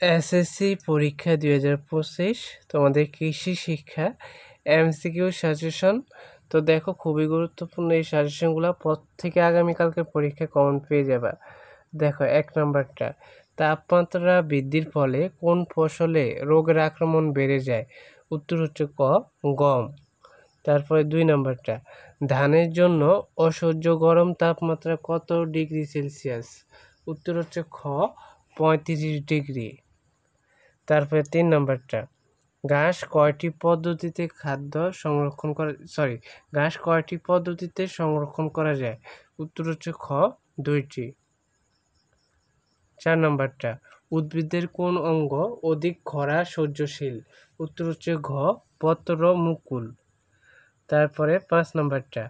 SSC পরীক্ষা 2025 তোমাদের কৃষি শিক্ষা এমসিকিউ সাজেশন। তো দেখো, খুবই গুরুত্বপূর্ণ এই সাজেশনগুলো। প্রত্যেকে আগামীকালকে পরীক্ষায় কমন পেয়ে যাবে। দেখো, 1 নম্বরটা, তাপমাত্রা বৃদ্ধির ফলে কোন ফসলে রোগের আক্রমণ বেড়ে যায়? উত্তর হচ্ছে ক, গম। তারপরে 2 নম্বরটা, ধানের জন্য অসহ্য গরম তাপমাত্রা কত ডিগ্রি সেলসিয়াস? উত্তর হচ্ছে খ, 35 ডিগ্রি। তারপরে 3 নম্বরটা, ঘাস কয়টি পদ্ধতিতে সংরক্ষণ করা যায়? উত্তর হচ্ছে খ, 2টি। 4 নম্বরটা, উদ্ভিদের কোন অঙ্গ অধিক খরা সহ্যশীল? উত্তর হচ্ছে ঘ, পত্র মুকুল। তারপরে 5 নম্বরটা,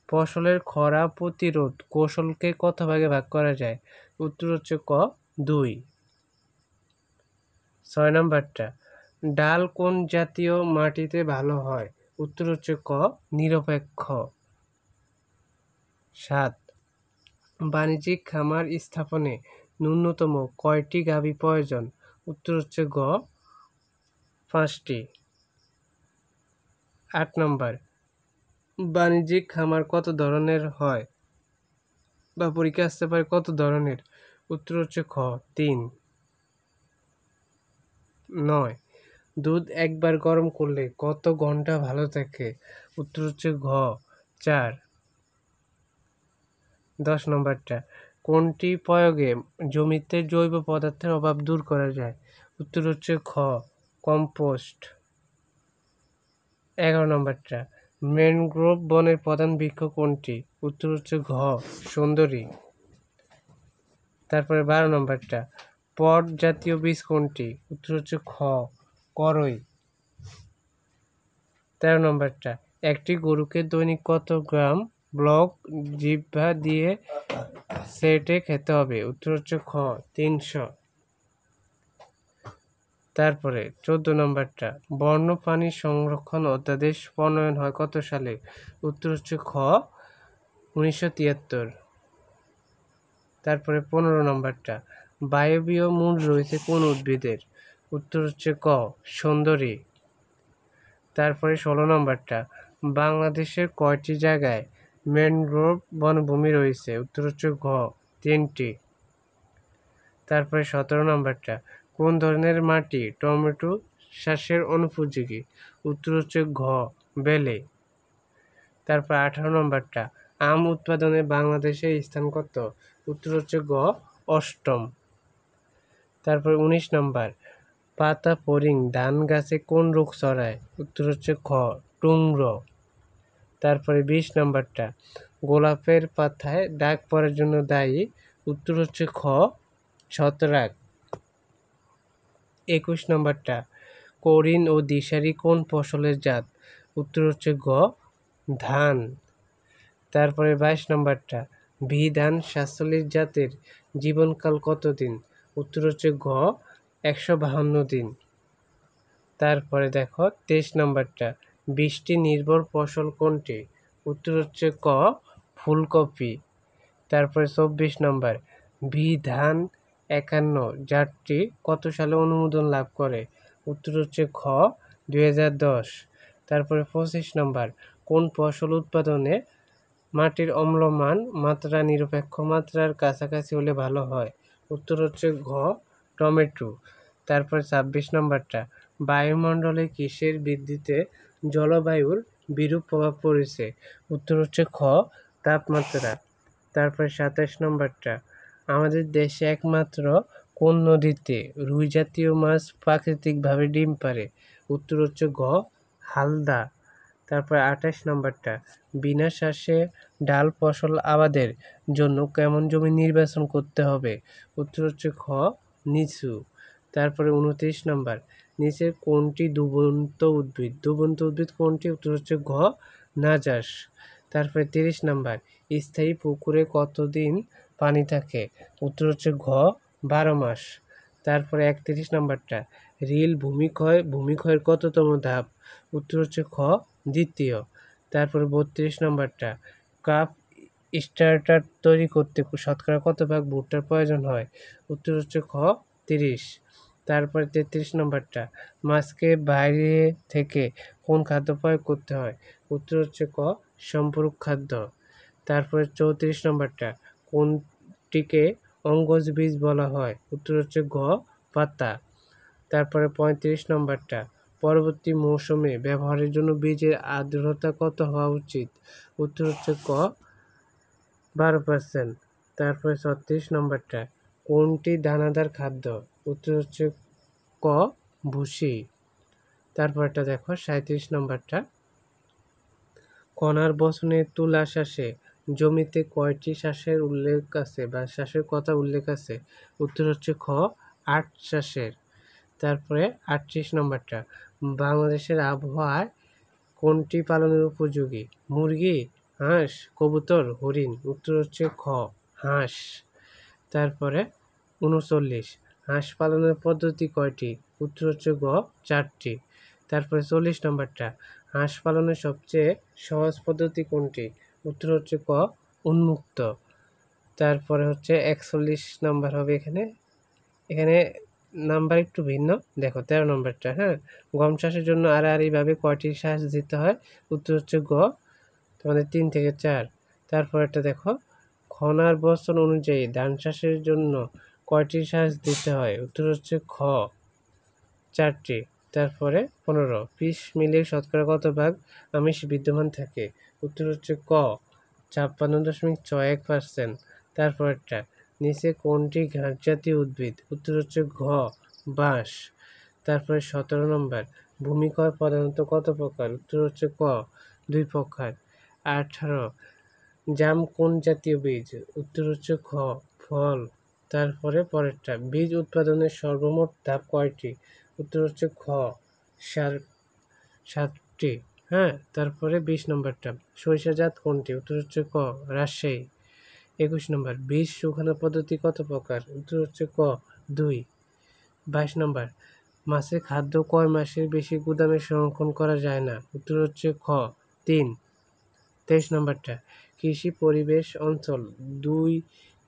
ফসলের খরা প্রতিরোধ কৌশলকে কত ভাগে ভাগ করা যায়? উত্তর হচ্ছে ক, 2। 6 নম্বরটা, ডাল কোন জাতীয় মাটিতে ভালো হয়? উত্তর হচ্ছে ক, নিরপেক্ষ। 7, বাণিজ্যিক খামার স্থাপনে ন্যূনতম কয়টি গাভী প্রয়োজন? উত্তর হচ্ছে গ, 5টি। 8 নম্বর, বাণিজ্যিক খামার কত ধরনের হয় বা পরীক্ষা আসতে পারে কত ধরনের? উত্তর হচ্ছে খ, 3। 9, দুধ একবার গরম করলে কত ঘন্টা ভালো থাকে? উত্তর হচ্ছে ঘ, 4। 10 নম্বরটা, কোনটি প্রয়োগে জমিতে জৈব পদার্থের অভাব দূর করা যায়? উত্তর হচ্ছে খ, কম্পোস্ট। 11 নম্বরটা, ম্যানগ্রোভ বনের প্রধান বৃক্ষ কোনটি? উত্তর হচ্ছে ঘ, সুন্দরী। তারপরে 12 নম্বরটা, পট জাতীয় বীজ কোনটি? উত্তর হচ্ছে খ, করই। 13 নম্বরটা, একটি গরুকে দৈনিক কত গ্রাম ব্লক জিহ্বা দিয়ে সেটে খেতে হবে? উত্তর হচ্ছে খ, 300। তারপরে 14 নম্বরটা, বন্যপ্রাণী সংরক্ষণ অধ্যাদেশ প্রণয়ন হয় কত সালে? উত্তর হচ্ছে খ, 1973। তারপরে 15 নম্বরটা, বায়বীয় মূল রয়েছে কোন উদ্ভিদের? উত্তর হচ্ছে ক, সুন্দরী। তারপরে 16 নম্বরটা, বাংলাদেশের কয়টি জায়গায় ম্যানগ্রোভ বনভূমি রয়েছে? উত্তর হচ্ছে ঘ, 3টি। তারপরে 17 নম্বরটা, কোন ধরনের মাটি টমেটো চাষের অনুপযোগী? উত্তর হচ্ছে ঘ, বেলে। তারপর 18 নম্বরটা, আম উৎপাদনে বাংলাদেশের স্থান কত? উত্তর হচ্ছে গ, 8ম। তারপর 19 নম্বর, পাতা ফড়িং ধান গাছে কোন রোগ ছড়ায়? উত্তর হচ্ছে খ, টুংর। তারপরে 20 নম্বরটা, গোলাপের পাতায় দাগ পড়ার জন্য দায়ী? উত্তর হচ্ছে খ, ছত্রাক। 21 নম্বরটা, করিন ও দিশারি কোন ফসলের জাত? উত্তর হচ্ছে গ, ধান। তারপরে 22 নম্বরটা, ভি ধান 47 জাতের জীবনকাল কতদিন? উত্তর হচ্ছে ঘ, 152 দিন। তারপরে দেখো 23 নম্বরটা, বৃষ্টি নির্ভর ফসল কোনটি? উত্তর হচ্ছে ক, ফুলকপি। তারপরে 24 নম্বর, ভি ধান 51 জাতটি কত সালে অনুমোদন লাভ করে? উত্তর হচ্ছে খ, 2010। তারপরে 25 নম্বর, কোন ফসল উৎপাদনে মাটির অম্লমান মাত্রা নিরপেক্ষ মাত্রার কাছাকাছি হলে ভালো হয়? উত্তর হচ্ছে ঘ, টমেটো। তারপর 26 নম্বরটা, বায়ুমণ্ডলে কিসের বৃদ্ধিতে জলবায়ুর বিরূপ প্রভাব পড়েছে? উত্তর হচ্ছে খ, তাপমাত্রা। তারপর 27 নম্বরটা, আমাদের দেশে একমাত্র কোন নদীতে রুই জাতীয় মাছ প্রাকৃতিকভাবে ডিম পারে? উত্তর হচ্ছে ঘ, হালদা। তারপর 28 নম্বরটা, বিনা চাষে ডাল ফসল আবাদের জন্য কেমন জমি নির্বাচন করতে হবে? উত্তর হচ্ছে খ, নিচু। তারপরে 29 নম্বর, নিচের কোনটি দুবন্ত উদ্ভিদ? দুবন্ত উদ্ভিদ কোনটি? উত্তর হচ্ছে ঘ, নাজাস। তারপরে 30 নম্বর, স্থায়ী পুকুরে কতদিন পানি থাকে? উত্তর হচ্ছে ঘ, 12 মাস। তারপরে 31 নম্বরটা, রিল ভূমিক্ষয়ের কততম ধাপ? উত্তর হচ্ছে খ, দ্বিতীয়। তারপরে 32 নম্বরটা, কাপ স্টার্টার তৈরি করতে শতকরা কত ভাগ ভুট্টার প্রয়োজন হয়? উত্তর হচ্ছে খ, 30। তারপরে 33 নম্বরটা, মাছকে বাইরে থেকে কোন খাদ্য প্রয়োগ করতে হয়? উত্তর হচ্ছে ক, সম্পূরক খাদ্য। তারপরে 34 নম্বরটা, কোনটিকে অঙ্গজ বীজ বলা হয়? উত্তর হচ্ছে গ, পাতা। তারপরে 35 নম্বরটা, পরবর্তী মৌসুমে ব্যবহারের জন্য বীজের আর্দ্রতা কত হওয়া উচিত? উত্তর হচ্ছে ক, 12%। তারপরে 36 নম্বরটা, কোনটি দানাদার খাদ্য? উত্তর হচ্ছে ক, ভুসি। তারপরটা দেখো 37 নম্বরটা, কণার বচনে তুলা শ্বাসে জমিতে কয়টি শ্বাসের উল্লেখ আছে বা শ্বাসের কথা উল্লেখ আছে? উত্তর হচ্ছে খ, 8 শ্বাসের। তারপরে 38 নম্বরটা, বাংলাদেশের আবহাওয়ায় কোনটি পালনের উপযোগী? মুরগি, হাঁস, কবুতর, হরিণ? উত্তর হচ্ছে খ, হাঁস। তারপরে 39, হাঁস পালনের পদ্ধতি কয়টি? উত্তর হচ্ছে গ, 4টি। তারপরে 40 নম্বরটা, হাঁস পালনের সবচেয়ে সহজ পদ্ধতি কোনটি? উত্তর হচ্ছে ক, উন্মুক্ত। তারপরে হচ্ছে 41 নম্বর হবে এখানে। এখানে নাম্বার একটু ভিন্ন, দেখো 13 নম্বরটা। হ্যাঁ, গম চাষের জন্য আড়াআড়িভাবে কয়টি শ্বাস দিতে হয়? উত্তর হচ্ছে গ, তোমাদের 3 থেকে 4। তারপরেরটা দেখো, খনার বচন অনুযায়ী ধান চাষের জন্য কয়টি শ্বাস দিতে হয়? উত্তর হচ্ছে খ, 4টি। তারপরে 15, ফিশ মিলে শতকরা কত ভাগ আমিষ বিদ্যমান থাকে? উত্তর হচ্ছে ক, 56.61%। তারপরেরটা, নিচে কোনটি ঘাস জাতীয় উদ্ভিদ? উত্তর হচ্ছে ঘ, বাঁশ। তারপরে 17 নম্বর, ভূমিক্ষয় প্রধানত কত প্রকার? উত্তর হচ্ছে ক, 2 প্রকার। 18, জাম কোন জাতীয় বীজ? উত্তর হচ্ছে খ, ফল। তারপরে পরেরটা, বীজ উৎপাদনের সর্বমোট ধাপ কয়টি? উত্তর হচ্ছে খ, 7টি। হ্যাঁ, তারপরে 20 নম্বরটা, সরিষা জাত কোনটি? উত্তর হচ্ছে ক, রাজশাহী। 21 নম্বর, বীজ শুকানোর পদ্ধতি কত প্রকার? উত্তর হচ্ছে ক, 2। 22 নম্বর, মাছের খাদ্য কয় মাসের বেশি গুদামে সংরক্ষণ করা যায় না? উত্তর হচ্ছে খ, 3। 23 নম্বরটা, কৃষি পরিবেশ অঞ্চল 2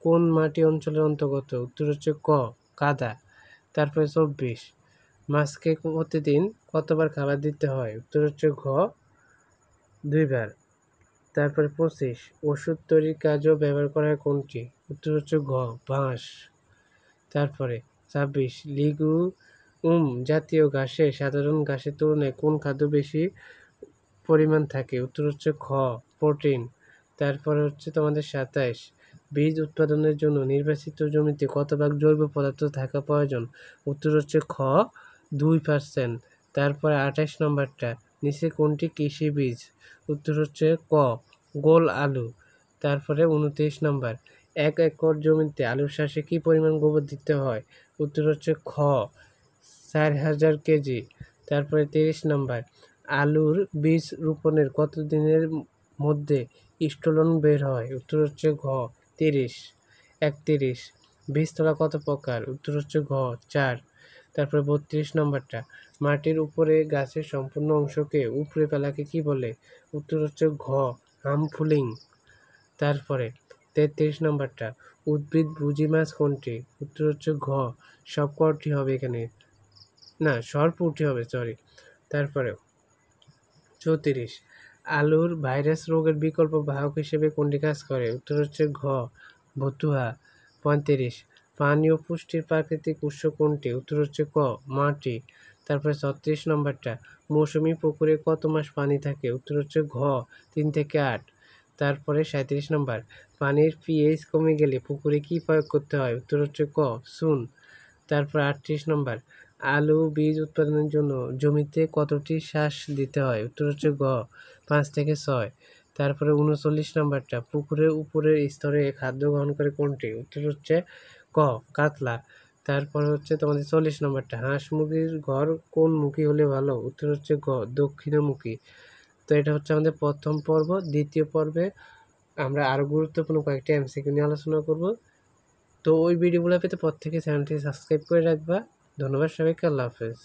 কোন মাটি অঞ্চলের অন্তর্গত? উত্তর হচ্ছে ক, কাদা। তারপরে 24, মাছকে প্রতিদিন কতবার খাবার দিতে হয়? উত্তর হচ্ছে ঘ, 2 বার। তারপরে 25, ওষুধ তৈরির কাজেও ব্যবহার করা হয় কোনটি? উত্তর হচ্ছে ঘ, বাঁশ। তারপরে 26, লিগুম জাতীয় ঘাসে সাধারণ ঘাসের তুলনায় কোন খাদ্য বেশি পরিমাণ থাকে? উত্তর হচ্ছে খ, প্রোটিন। তারপরে হচ্ছে তোমাদের 27, বীজ উৎপাদনের জন্য নির্বাচিত জমিতে কত ভাগ জৈব পদার্থ থাকা প্রয়োজন? উত্তর হচ্ছে খ, 2%। তারপরে 28 নম্বরটা, নিচে কোনটি কৃষি বীজ? উত্তর হচ্ছে ক, গোল আলু। তারপরে 29 নম্বর, 1 একর জমিতে আলুর চাষে কি পরিমাণ গোবর দিতে হয়? উত্তর হচ্ছে খ, 4000 কেজি। তারপরে 30 নম্বর, আলুর বীজ রোপণের কত দিনের মধ্যে স্টোলন বের হয়? উত্তর হচ্ছে ঘ, 30। 31, বীজতলা কত প্রকার? উত্তর হচ্ছে ঘ, 4। তারপরে 32 নম্বরটা, মাটির উপরে গাছের সম্পূর্ণ অংশকে উপড়ে ফেলাকে কি বলে? উত্তর হচ্ছে ঘ, হামফুলিং। তারপরে 33 নম্বরটা, উদ্ভিদ ভোজী মাছ কোনটি? উত্তর হচ্ছে ঘ, সবকটি হবে এখানে, না সরপুঁটি হবে, সরি। তারপরে 34, আলুর ভাইরাস রোগের বিকল্প বাহক হিসেবে কোনটি কাজ করে? উত্তর হচ্ছে ঘ, ভতুয়া। 35, পানি ও পুষ্টির প্রাকৃতিক উৎস কোনটি? উত্তর হচ্ছে ক, মাটি। তারপরে 36 নম্বরটা, মৌসুমী পুকুরে কত মাস পানি থাকে? উত্তর হচ্ছে ঘ, 3 থেকে 8। তারপরে 37 নম্বর, পানির পিএইচ কমে গেলে পুকুরে কি প্রয়োগ করতে হয়? উত্তর হচ্ছে ক, চুন। তারপর 38 নম্বর, আলু বীজ উৎপাদনের জন্য জমিতে কতটি শ্বাস দিতে হয়? উত্তর হচ্ছে গ, 5 থেকে 6। তারপরে 39 নম্বরটা, পুকুরের উপরের স্তরে খাদ্য গ্রহণ করে কোনটি? উত্তর হচ্ছে ক, কাতলা। তারপরে হচ্ছে তোমাদের 40 নম্বরটা, হাঁস মুরগির ঘর কোন মুখী হলে ভালো? উত্তর হচ্ছে গ, দক্ষিণমুখী। তো এটা হচ্ছে আমাদের প্রথম পর্ব। দ্বিতীয় পর্বে আমরা আরও গুরুত্বপূর্ণ কয়েকটি এমসিকিউ নিয়ে আলোচনা করব। তো ওই ভিডিওগুলো পেতে প্রত্যেকে চ্যানেলটি সাবস্ক্রাইব করে রাখবা। ধন্যবাদ সবাইকে, আল্লাহ হাফেজ।